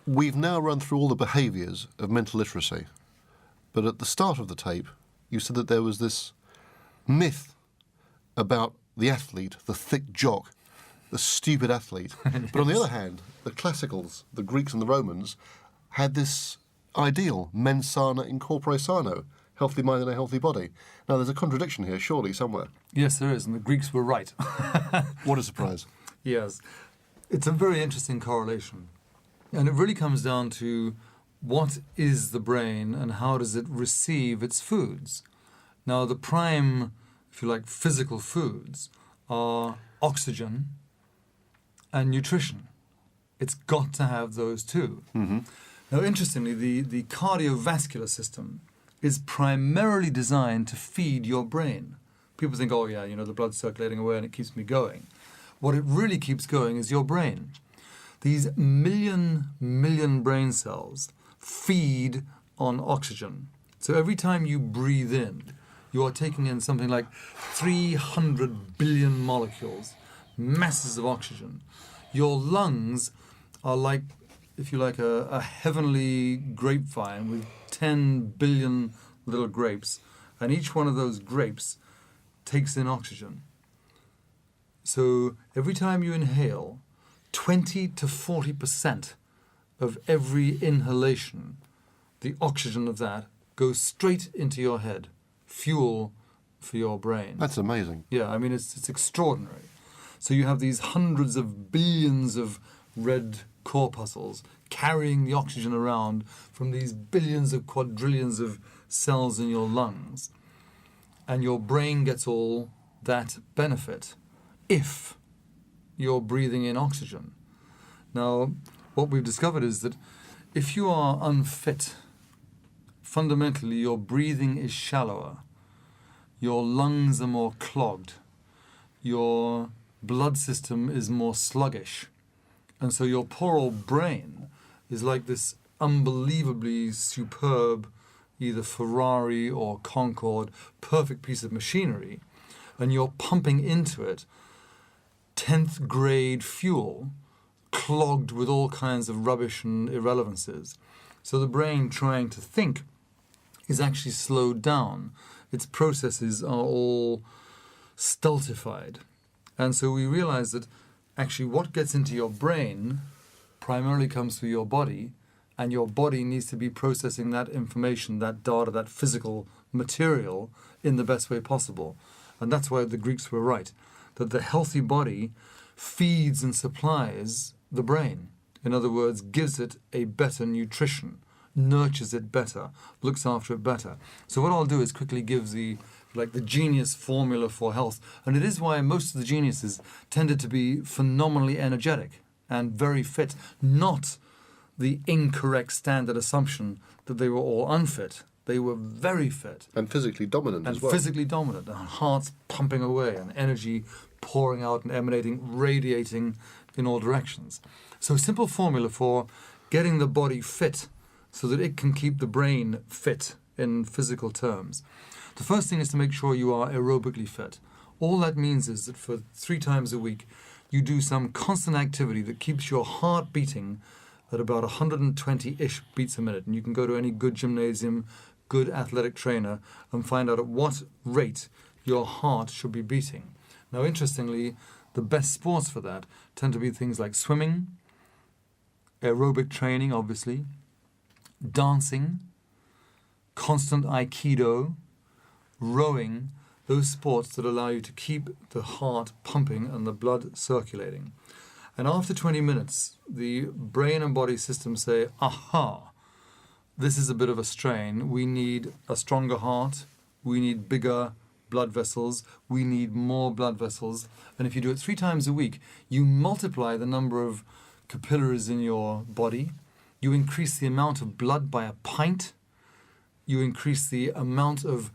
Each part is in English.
We've now run through all the behaviours of mental literacy, but at the start of the tape, you said that there was this myth about the athlete, the thick jock, the stupid athlete. But on the other hand, the classicals, the Greeks and the Romans, had this ideal, mens sana in corpore sano, healthy mind in a healthy body. Now, there's a contradiction here, surely, somewhere. Yes, there is, and the Greeks were right. What a surprise. Yes. It's a very interesting correlation. And it really comes down to what is the brain and how does it receive its foods. Now, the prime, if you like, physical foods are oxygen and nutrition. It's got to have those two. Mm-hmm. Now, interestingly, the cardiovascular system is primarily designed to feed your brain. People think, oh yeah, the blood's circulating away and it keeps me going. What it really keeps going is your brain. These million brain cells feed on oxygen. So every time you breathe in, you are taking in something like 300 billion molecules, masses of oxygen. Your lungs are like, if you like, a heavenly grapevine with 10 billion little grapes, and each one of those grapes takes in oxygen. So every time you inhale, 20 to 40% of every inhalation, the oxygen of that goes straight into your head, fuel for your brain. That's amazing. Yeah, I mean, it's extraordinary. So you have these hundreds of billions of red corpuscles carrying the oxygen around from these billions of quadrillions of cells in your lungs. And your brain gets all that benefit if you're breathing in oxygen. Now, what we've discovered is that if you are unfit, fundamentally your breathing is shallower, your lungs are more clogged, your blood system is more sluggish, and so your poor old brain is like this unbelievably superb, either Ferrari or Concorde, perfect piece of machinery, and you're pumping into it 10th grade fuel clogged with all kinds of rubbish and irrelevances. So the brain trying to think is actually slowed down. Its processes are all stultified. And so we realize that actually what gets into your brain primarily comes through your body, and your body needs to be processing that information, that data, that physical material in the best way possible. And that's why the Greeks were right, that the healthy body feeds and supplies the brain. In other words, gives it a better nutrition, nurtures it better, looks after it better. So what I'll do is quickly give the genius formula for health. And it is why most of the geniuses tended to be phenomenally energetic and very fit, not the incorrect standard assumption that they were all unfit. They were very fit. And physically dominant as well. And physically dominant, and hearts pumping away, and energy pouring out and emanating, radiating in all directions. So simple formula for getting the body fit so that it can keep the brain fit in physical terms. The first thing is to make sure you are aerobically fit. All that means is that for 3 times a week, you do some constant activity that keeps your heart beating at about 120-ish beats a minute. And you can go to any good gymnasium, good athletic trainer, and find out at what rate your heart should be beating. Now, interestingly, the best sports for that tend to be things like swimming, aerobic training, obviously, dancing, constant aikido, rowing, those sports that allow you to keep the heart pumping and the blood circulating. And after 20 minutes, the brain and body systems say, aha, this is a bit of a strain. We need a stronger heart. We need bigger blood vessels. We need more blood vessels. And if you do it 3 times a week, you multiply the number of capillaries in your body. You increase the amount of blood by a pint. You increase the amount of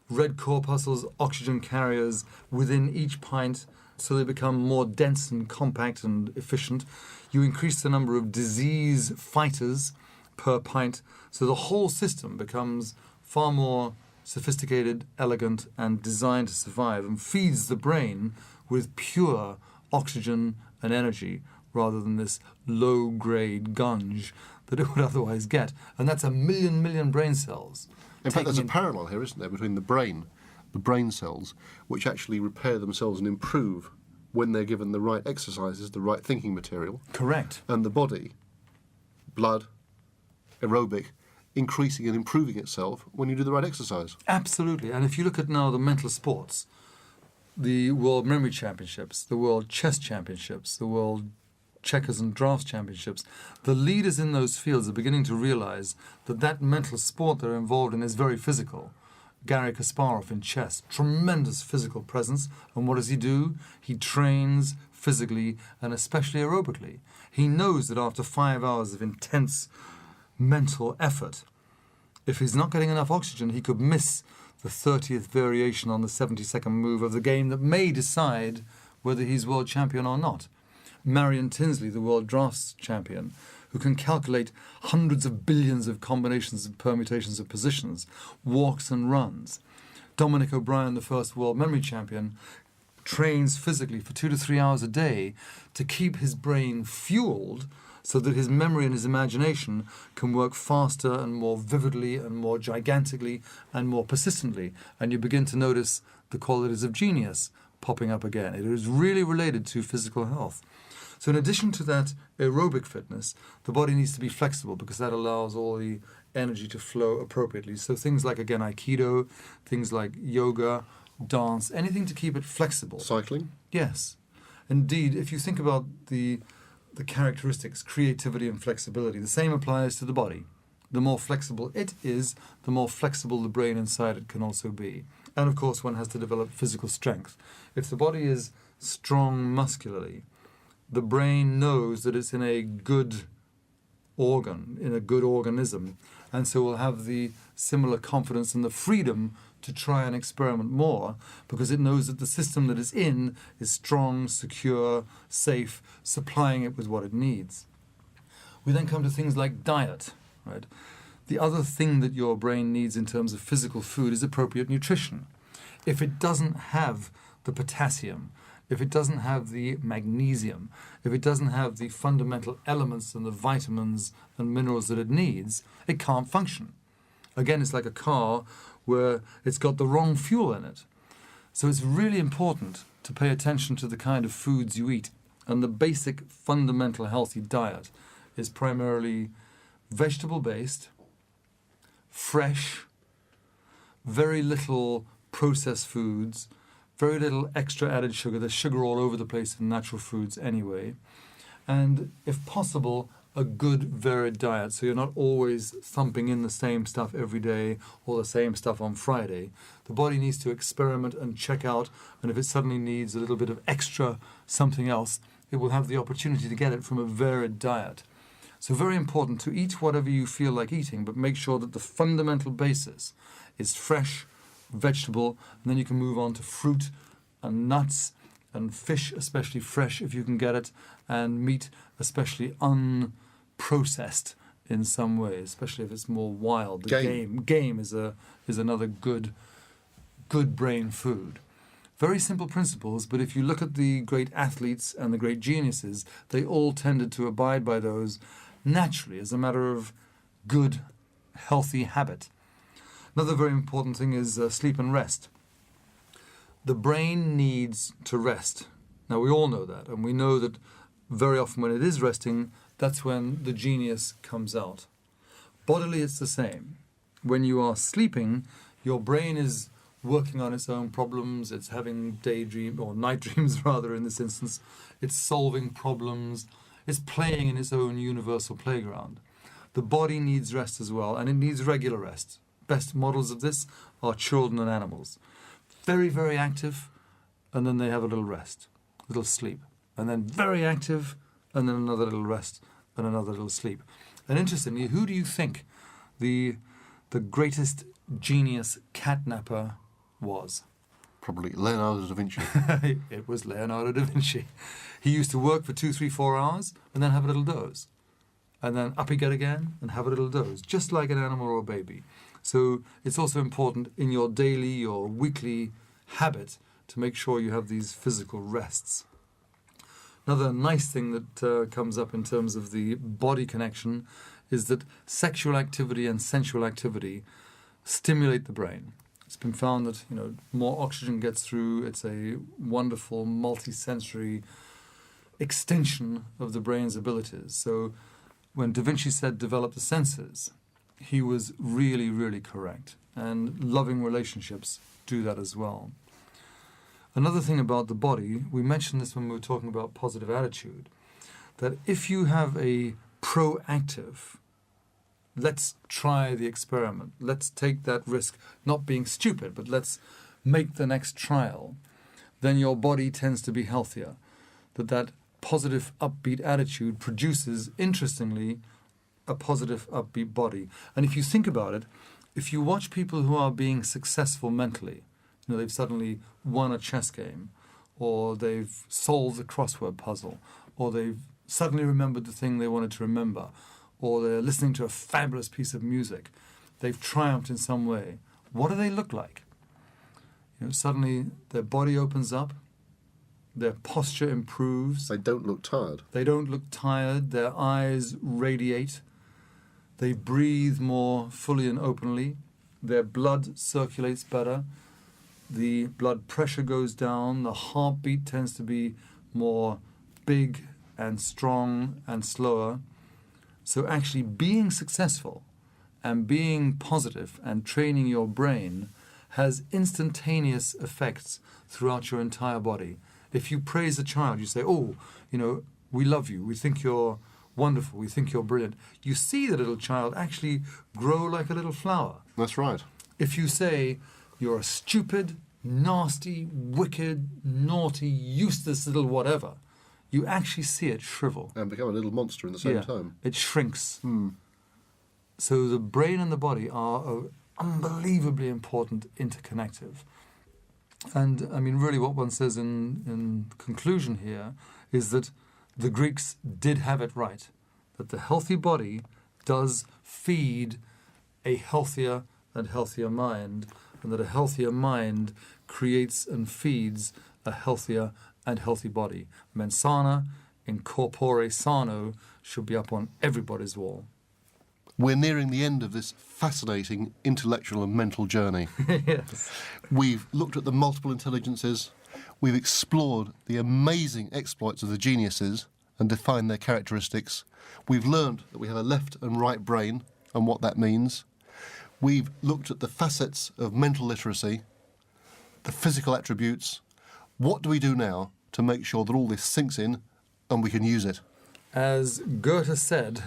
red corpuscles, oxygen carriers within each pint, so they become more dense and compact and efficient. You increase the number of disease fighters per pint, so the whole system becomes far more sophisticated, elegant, and designed to survive, and feeds the brain with pure oxygen and energy rather than this low-grade gunge that it would otherwise get. And that's a million brain cells. In fact, there's a taking parallel here, isn't there, between the brain cells, which actually repair themselves and improve when they're given the right exercises, the right thinking material, Correct. and the body, blood, aerobic, increasing and improving itself when you do the right exercise. Absolutely. And if you look at now the mental sports, the World Memory Championships, the World Chess Championships, the World Checkers and Drafts Championships, the leaders in those fields are beginning to realize that that mental sport they're involved in is very physical. Garry Kasparov in chess, tremendous physical presence. And what does he do? He trains physically and especially aerobically. He knows that after 5 hours of intense mental effort, if he's not getting enough oxygen, he could miss the 30th variation on the 72nd move of the game that may decide whether he's world champion or not. Marion Tinsley, the world drafts champion, who can calculate hundreds of billions of combinations and permutations of positions, walks and runs. Dominic O'Brien, the first world memory champion, trains physically for 2 to 3 hours a day to keep his brain fueled so that his memory and his imagination can work faster and more vividly and more gigantically and more persistently. And you begin to notice the qualities of genius popping up again. It is really related to physical health. So in addition to that aerobic fitness, the body needs to be flexible because that allows all the energy to flow appropriately. So things like, again, Aikido, things like yoga, dance, anything to keep it flexible. Cycling? Yes. Indeed, if you think about the characteristics, creativity and flexibility, the same applies to the body. The more flexible it is, the more flexible the brain inside it can also be. And of course, one has to develop physical strength. If the body is strong muscularly, the brain knows that it's in a good organ, in a good organism, and so will have the similar confidence and the freedom to try and experiment more because it knows that the system that it's in is strong, secure, safe, supplying it with what it needs. We then come to things like diet, right? The other thing that your brain needs in terms of physical food is appropriate nutrition. If it doesn't have the potassium, if it doesn't have the magnesium, if it doesn't have the fundamental elements and the vitamins and minerals that it needs, it can't function. Again, it's like a car where it's got the wrong fuel in it. So it's really important to pay attention to the kind of foods you eat. And the basic fundamental healthy diet is primarily vegetable-based, fresh, very little processed foods, very little extra added sugar. There's sugar all over the place in natural foods anyway. And if possible, a good varied diet, so you're not always thumping in the same stuff every day or the same stuff on Friday. The body needs to experiment and check out, and if it suddenly needs a little bit of extra something else, it will have the opportunity to get it from a varied diet. So very important to eat whatever you feel like eating, but make sure that the fundamental basis is fresh, vegetable, and then you can move on to fruit and nuts and fish, especially fresh if you can get it, and meat, especially unprocessed in some way, especially if it's more wild. The game is another good brain food. Very simple principles, but if you look at the great athletes and the great geniuses, they all tended to abide by those naturally as a matter of good, healthy habit. Another very important thing is sleep and rest. The brain needs to rest. Now, we all know that, and we know that very often when it is resting, that's when the genius comes out. Bodily, it's the same. When you are sleeping, your brain is working on its own problems. It's having daydream or night dreams, rather, in this instance. It's solving problems. It's playing in its own universal playground. The body needs rest as well, and it needs regular rest. Best models of this are children and animals. Very, very active, and then they have a little rest, a little sleep. And then very active, and then another little rest, and another little sleep. And interestingly, who do you think the greatest genius catnapper was? Probably Leonardo da Vinci. It was Leonardo da Vinci. He used to work for 2, 3, 4 hours, and then have a little doze. And then up he get again, and have a little doze, just like an animal or a baby. So it's also important in your daily or weekly habit to make sure you have these physical rests. Another nice thing that comes up in terms of the body connection is that sexual activity and sensual activity stimulate the brain. It's been found that more oxygen gets through. It's a wonderful multi-sensory extension of the brain's abilities. So when Da Vinci said develop the senses, he was really, really correct. And loving relationships do that as well. Another thing about the body, we mentioned this when we were talking about positive attitude, that if you have a proactive, let's try the experiment, let's take that risk, not being stupid, but let's make the next trial, then your body tends to be healthier. That positive, upbeat attitude produces, interestingly, a positive, upbeat body. And if you think about it, if you watch people who are being successful mentally, they've suddenly won a chess game, or they've solved a crossword puzzle, or they've suddenly remembered the thing they wanted to remember, or they're listening to a fabulous piece of music, they've triumphed in some way. What do they look like? Suddenly their body opens up, their posture improves. They don't look tired. They don't look tired. Their eyes radiate. They breathe more fully and openly. Their blood circulates better. The blood pressure goes down. The heartbeat tends to be more big and strong and slower. So actually being successful and being positive and training your brain has instantaneous effects throughout your entire body. If you praise a child, you say, we love you, we think you're wonderful, we think you're brilliant. You see the little child actually grow like a little flower. That's right. If you say, you're a stupid, nasty, wicked, naughty, useless little whatever, you actually see it shrivel. And become a little monster in the same time. It shrinks. So the brain and the body are unbelievably important interconnective. And I mean, really what one says in conclusion here is that the Greeks did have it right, that the healthy body does feed a healthier and healthier mind, and that a healthier mind creates and feeds a healthier and healthy body. Mens sana in corpore sano should be up on everybody's wall. We're nearing the end of this fascinating intellectual and mental journey. Yes. We've looked at the multiple intelligences, we've explored the amazing exploits of the geniuses and defined their characteristics. We've learned that we have a left and right brain and what that means. We've looked at the facets of mental literacy, the physical attributes. What do we do now to make sure that all this sinks in and we can use it? As Goethe said,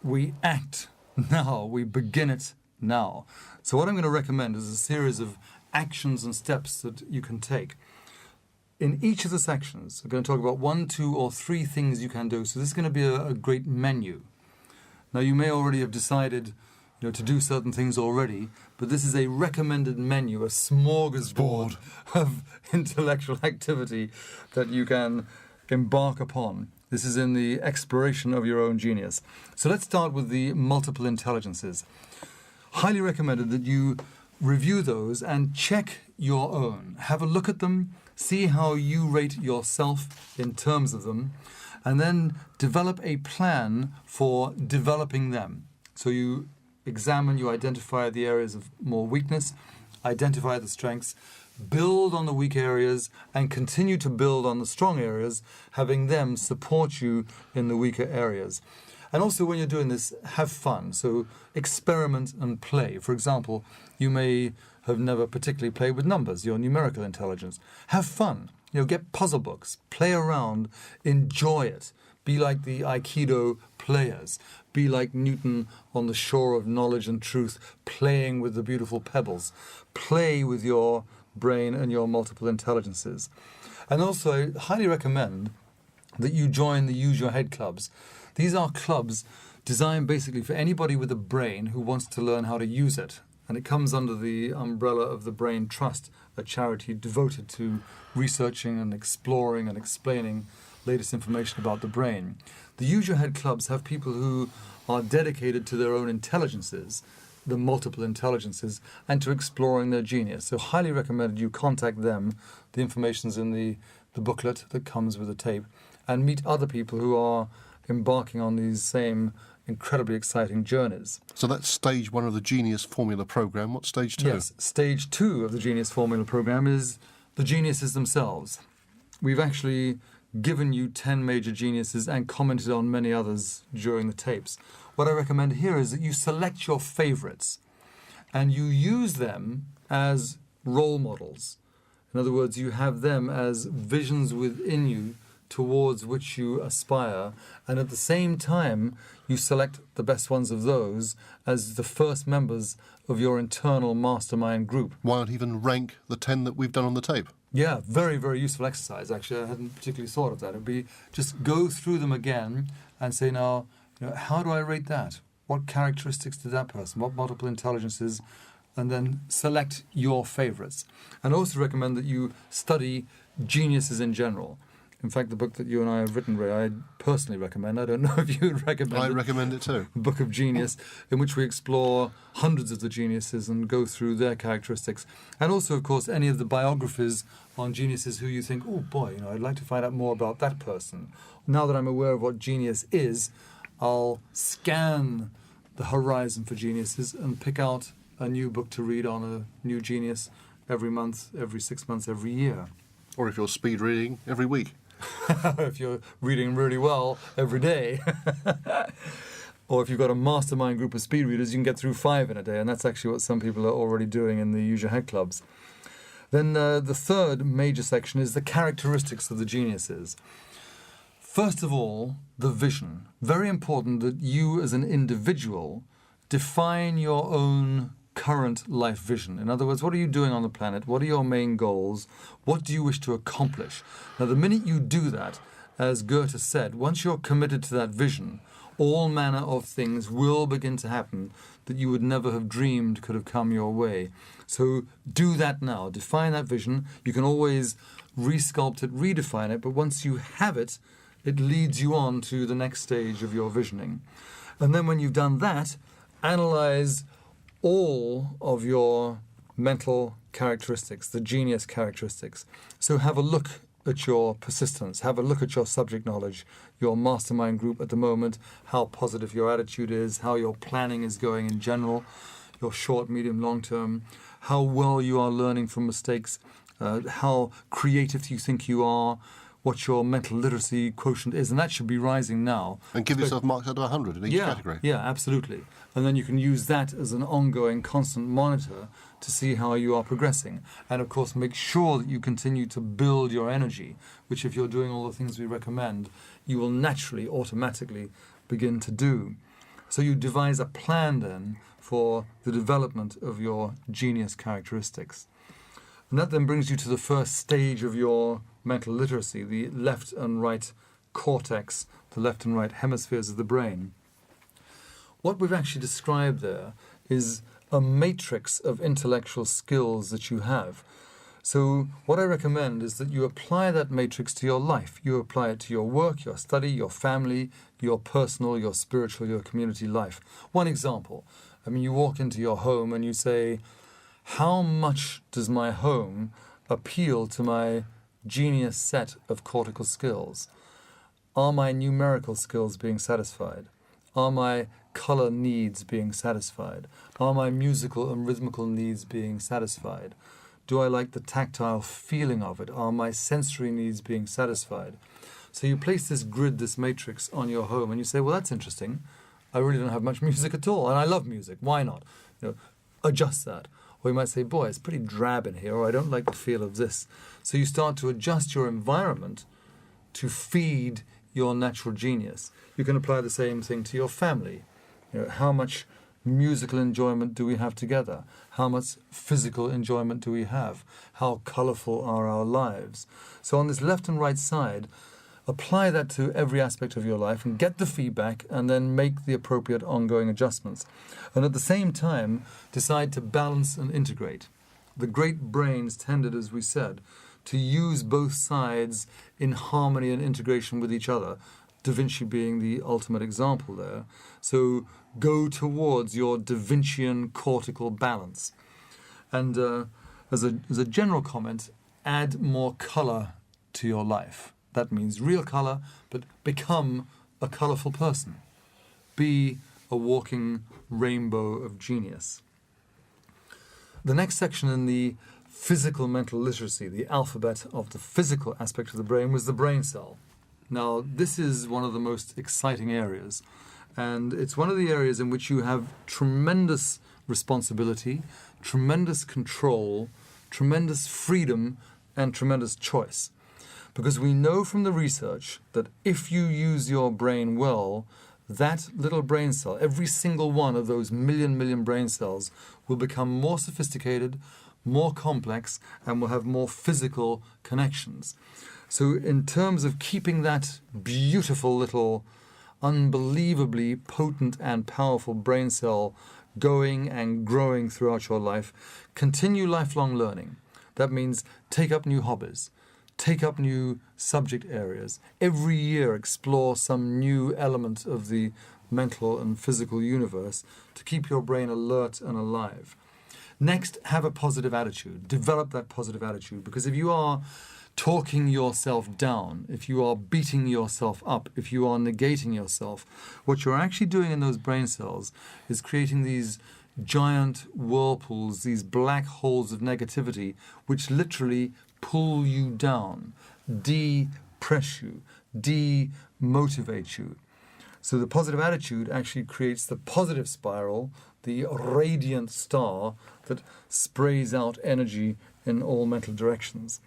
we act now, we begin it now. So what I'm going to recommend is a series of actions and steps that you can take. In each of the sections, I'm going to talk about 1, 2, or 3 things you can do. So this is going to be a great menu. Now, you may already have decided to do certain things already, but this is a recommended menu, a smorgasbord of intellectual activity that you can embark upon. This is in the exploration of your own genius. So let's start with the multiple intelligences. Highly recommended that you review those and check your own. Have a look at them, see how you rate yourself in terms of them, and then develop a plan for developing them. So you examine, you identify the areas of more weakness, identify the strengths, build on the weak areas, and continue to build on the strong areas, having them support you in the weaker areas. And also when you're doing this, have fun. So experiment and play. For example, you may have never particularly played with numbers, your numerical intelligence. Have fun. Get puzzle books, play around, enjoy it. Be like the Aikido players. Be like Newton on the shore of knowledge and truth, playing with the beautiful pebbles. Play with your brain and your multiple intelligences. And also, I highly recommend that you join the Use Your Head clubs. These are clubs designed basically for anybody with a brain who wants to learn how to use it. And it comes under the umbrella of the Brain Trust, a charity devoted to researching and exploring and explaining latest information about the brain. The Use Your Head clubs have people who are dedicated to their own intelligences, the multiple intelligences, and to exploring their genius. So highly recommended you contact them. The information's in the booklet that comes with the tape. and meet other people who are embarking on these same incredibly exciting journeys. So that's stage 1 of the Genius Formula program. What's stage 2? Yes, stage 2 of the Genius Formula program is the geniuses themselves. We've actually given you 10 major geniuses and commented on many others during the tapes. What I recommend here is that you select your favorites and you use them as role models. In other words, you have them as visions within you towards which you aspire, and at the same time you select the best ones of those as the first members of your internal mastermind group. Why not even rank the 10 that we've done on the tape? Yeah, very, very useful exercise. Actually, I hadn't particularly thought of that. It'd be just go through them again and say, now, how do I rate that? What characteristics did that person? What multiple intelligences? And then select your favorites. And also recommend that you study geniuses in general. In fact, the book that you and I have written, Ray, I personally recommend. I don't know if you would recommend it. I recommend it too. Book of Genius, in which we explore hundreds of the geniuses and go through their characteristics. And also, of course, any of the biographies on geniuses who you think, oh boy, I'd like to find out more about that person. Now that I'm aware of what genius is, I'll scan the horizon for geniuses and pick out a new book to read on a new genius every month, every 6 months, every year. Or if you're speed reading, every week. If you're reading really well every day. Or if you've got a mastermind group of speed readers, you can get through 5 in a day, and that's actually what some people are already doing in the Use Your Head clubs. Then the third major section is the characteristics of the geniuses. First of all, the vision. Very important that you as an individual define your own current life vision. In other words, what are you doing on the planet? What are your main goals? What do you wish to accomplish? Now, the minute you do that, as Goethe said, once you're committed to that vision, all manner of things will begin to happen that you would never have dreamed could have come your way. So do that now. Define that vision. You can always resculpt it, redefine it, but once you have it, it leads you on to the next stage of your visioning. And then when you've done that, analyze all of your mental characteristics, the genius characteristics. So have a look at your persistence, have a look at your subject knowledge, your mastermind group at the moment, how positive your attitude is, how your planning is going in general, your short, medium, long term, how well you are learning from mistakes, how creative you think you are, what your mental literacy quotient is, and that should be rising now. And give yourself marks out of 100 in each category. Yeah, absolutely. And then you can use that as an ongoing, constant monitor to see how you are progressing. And of course, make sure that you continue to build your energy, which if you're doing all the things we recommend, you will naturally, automatically begin to do. So you devise a plan then for the development of your genius characteristics. And that then brings you to the first stage of your mental literacy, the left and right cortex, the left and right hemispheres of the brain. What we've actually described there is a matrix of intellectual skills that you have. So what I recommend is that you apply that matrix to your life. You apply it to your work, your study, your family, your personal, your spiritual, your community life. One example, you walk into your home and you say, how much does my home appeal to my genius set of cortical skills? Are my numerical skills being satisfied? Are my color needs being satisfied? Are my musical and rhythmical needs being satisfied? Do I like the tactile feeling of it? Are my sensory needs being satisfied? So you place this grid, this matrix on your home, and you say, well, that's interesting. I really don't have much music at all, and I love music. Why not? Adjust that. Or you might say, boy, it's pretty drab in here, or I don't like the feel of this. So you start to adjust your environment to feed your natural genius. You can apply the same thing to your family. How much musical enjoyment do we have together? How much physical enjoyment do we have? How colourful are our lives? So on this left and right side, apply that to every aspect of your life and get the feedback and then make the appropriate ongoing adjustments. And at the same time, decide to balance and integrate. The great brains tended, as we said, to use both sides in harmony and integration with each other, Da Vinci being the ultimate example there. So go towards your Da Vincian cortical balance. And as a general comment, add more colour to your life. That means real color, but become a colorful person. Be a walking rainbow of genius. The next section in the physical mental literacy, the alphabet of the physical aspect of the brain, was the brain cell. Now, this is one of the most exciting areas, and it's one of the areas in which you have tremendous responsibility, tremendous control, tremendous freedom, and tremendous choice. Because we know from the research that if you use your brain well, that little brain cell, every single one of those million brain cells, will become more sophisticated, more complex, and will have more physical connections. So in terms of keeping that beautiful little, unbelievably potent and powerful brain cell going and growing throughout your life, continue lifelong learning. That means take up new hobbies, take up new subject areas. Every year explore some new element of the mental and physical universe to keep your brain alert and alive. Next, have a positive attitude. Develop that positive attitude, because if you are talking yourself down, if you are beating yourself up, if you are negating yourself, what you're actually doing in those brain cells is creating these giant whirlpools, these black holes of negativity, which literally pull you down, depress you, demotivate you. So the positive attitude actually creates the positive spiral, the radiant star that sprays out energy in all mental directions.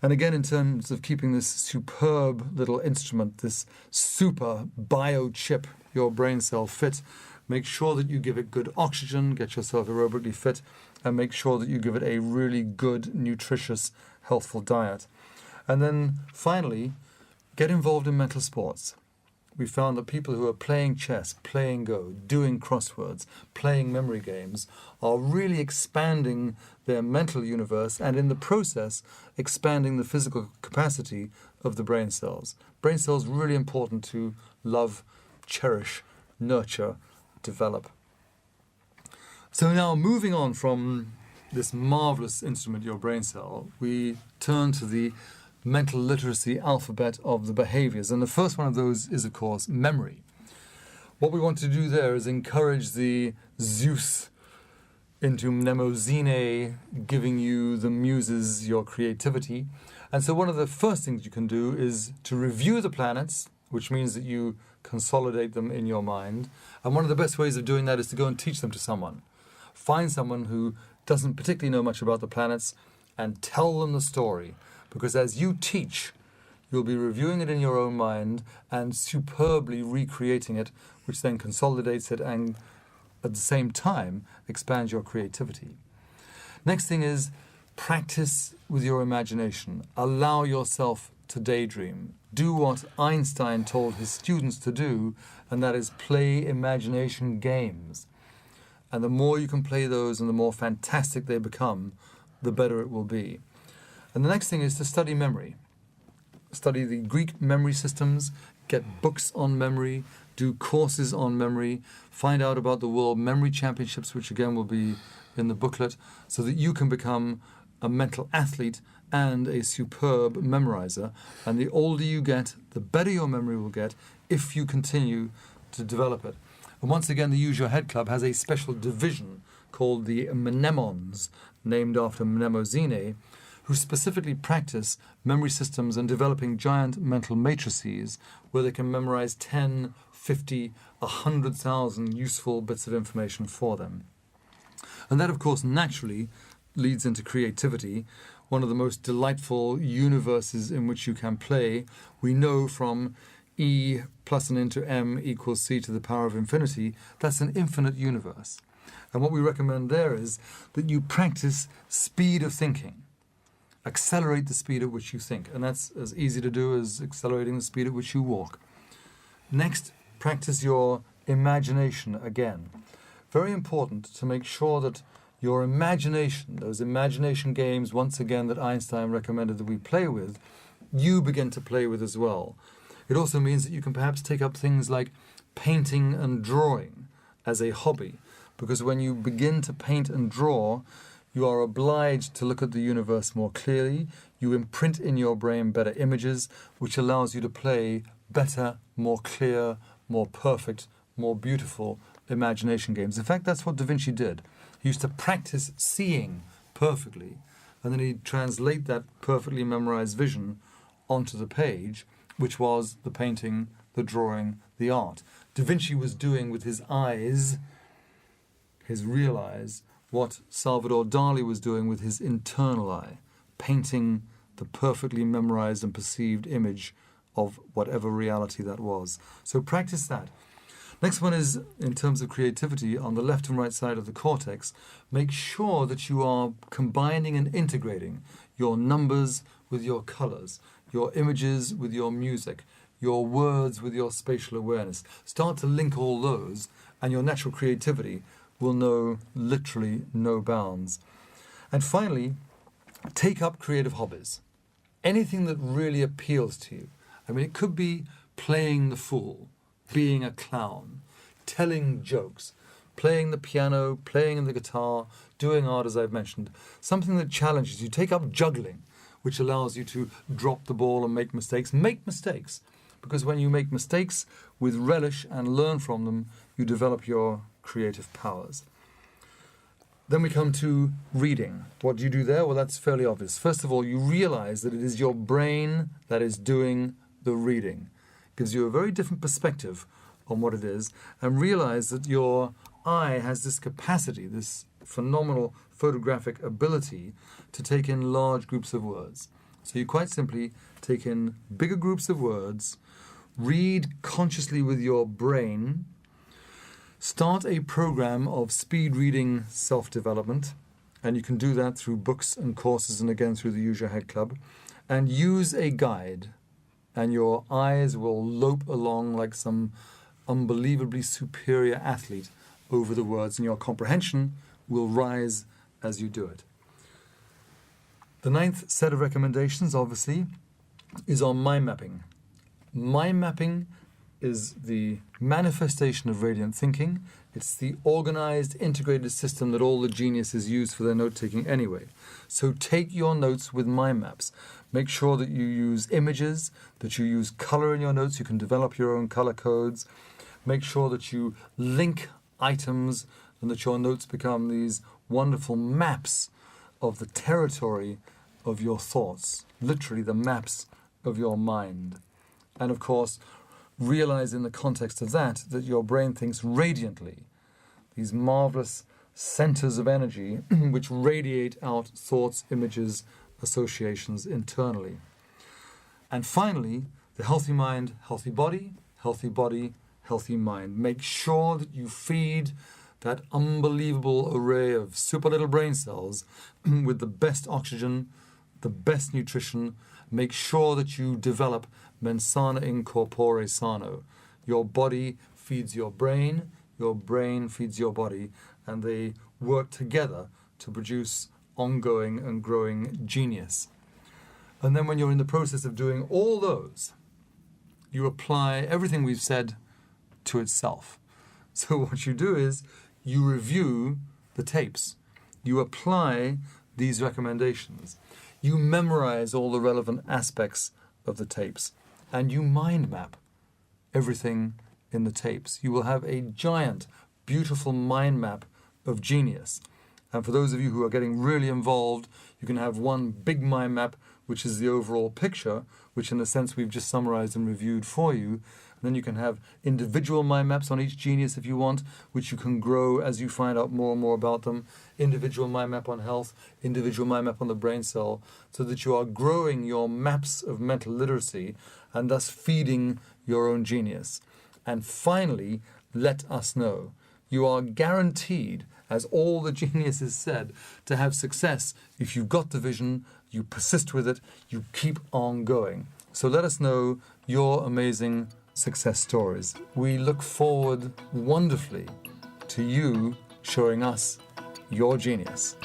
And again, in terms of keeping this superb little instrument, this super biochip, your brain cell fit, make sure that you give it good oxygen, get yourself aerobically fit, and make sure that you give it a really good, nutritious, healthful diet. And then finally, get involved in mental sports. We found that people who are playing chess, playing Go, doing crosswords, playing memory games are really expanding their mental universe, and in the process expanding the physical capacity of the brain cells. Brain cells really important to love, cherish, nurture, develop. So now moving on from this marvelous instrument, your brain cell, we turn to the mental literacy alphabet of the behaviors. And the first one of those is, of course, memory. What we want to do there is encourage the Zeus into mnemosine, giving you the muses, your creativity. And so one of the first things you can do is to review the planets, which means that you consolidate them in your mind. And one of the best ways of doing that is to go and teach them to someone. Find someone who doesn't particularly know much about the planets and tell them the story. Because as you teach, you'll be reviewing it in your own mind and superbly recreating it, which then consolidates it and at the same time expands your creativity. Next thing is practice with your imagination. Allow yourself to daydream. Do what Einstein told his students to do, and that is play imagination games. And the more you can play those and the more fantastic they become, the better it will be. And the next thing is to study memory. Study the Greek memory systems, get books on memory, do courses on memory, find out about the World Memory Championships, which again will be in the booklet, so that you can become a mental athlete and a superb memorizer. And the older you get, the better your memory will get if you continue to develop it. And once again, the Use Your Head Club has a special division called the Mnemons, named after Mnemosine, who specifically practice memory systems and developing giant mental matrices where they can memorize 10, 50, 100,000 useful bits of information for them. And that, of course, naturally leads into creativity, one of the most delightful universes in which you can play. We know from E plus and into M equals C to the power of infinity, that's an infinite universe. And what we recommend there is that you practice speed of thinking. Accelerate the speed at which you think. And that's as easy to do as accelerating the speed at which you walk. Next, practice your imagination again. Very important to make sure that your imagination, those imagination games, once again, that Einstein recommended that we play with, you begin to play with as well. It also means that you can perhaps take up things like painting and drawing as a hobby. Because when you begin to paint and draw, You are obliged to look at the universe more clearly. You imprint in your brain better images, which allows you to play better, more clear, more perfect, more beautiful imagination games. In fact, that's what Da Vinci did. He used to practice seeing perfectly, and then he'd translate that perfectly memorized vision onto the page, which was the painting, the drawing, the art. Da Vinci was doing with his eyes, his real eyes, what Salvador Dali was doing with his internal eye, painting the perfectly memorized and perceived image of whatever reality that was. So practice that. Next one is, in terms of creativity, on the left and right side of the cortex, make sure that you are combining and integrating your numbers with your colors, your images with your music, your words with your spatial awareness. Start to link all those, and your natural creativity will know literally no bounds. And finally, take up creative hobbies. Anything that really appeals to you. I mean, it could be playing the fool, being a clown, telling jokes, playing the piano, playing the guitar, doing art, as I've mentioned. Something that challenges you. Take up juggling, which allows you to drop the ball and make mistakes. Make mistakes, because when you make mistakes with relish and learn from them, you develop your creative powers. Then we come to reading. What do you do there? Well, that's fairly obvious. First of all, you realize that it is your brain that is doing the reading. It gives you a very different perspective on what it is, and realize that your eye has this capacity, this phenomenal photographic ability to take in large groups of words. So you quite simply take in bigger groups of words, read consciously with your brain, start a program of speed reading self-development, and you can do that through books and courses and again through the Use Your Head Club, and use a guide, and your eyes will lope along like some unbelievably superior athlete over the words, and your comprehension will rise as you do it. The ninth set of recommendations, obviously, is on mind mapping. Mind mapping is the manifestation of radiant thinking. It's the organized, integrated system that all the geniuses use for their note-taking anyway. So take your notes with mind maps. Make sure that you use images, that you use color in your notes. You can develop your own color codes. Make sure that you link items and that your notes become these wonderful maps of the territory of your thoughts, literally the maps of your mind. And of course, realize in the context of that your brain thinks radiantly, these marvelous centers of energy which radiate out thoughts, images, associations internally. And finally, the healthy mind, healthy body, healthy body, healthy mind. Make sure that you feed that unbelievable array of super little brain cells with the best oxygen, the best nutrition. Make sure that you develop mens sana in corpore sano. Your body feeds your brain feeds your body, and they work together to produce ongoing and growing genius. And then when you're in the process of doing all those, you apply everything we've said to itself. So what you do is you review the tapes. You apply these recommendations. You memorize all the relevant aspects of the tapes, and you mind map everything in the tapes. You will have a giant, beautiful mind map of genius. And for those of you who are getting really involved, you can have one big mind map, which is the overall picture, which in a sense we've just summarized and reviewed for you. And then you can have individual mind maps on each genius if you want, which you can grow as you find out more and more about them. Individual mind map on health, individual mind map on the brain cell, so that you are growing your maps of mental literacy and thus feeding your own genius. And finally, let us know. You are guaranteed, as all the geniuses said, to have success if you've got the vision, you persist with it, you keep on going. So let us know your amazing success stories. We look forward wonderfully to you showing us your genius.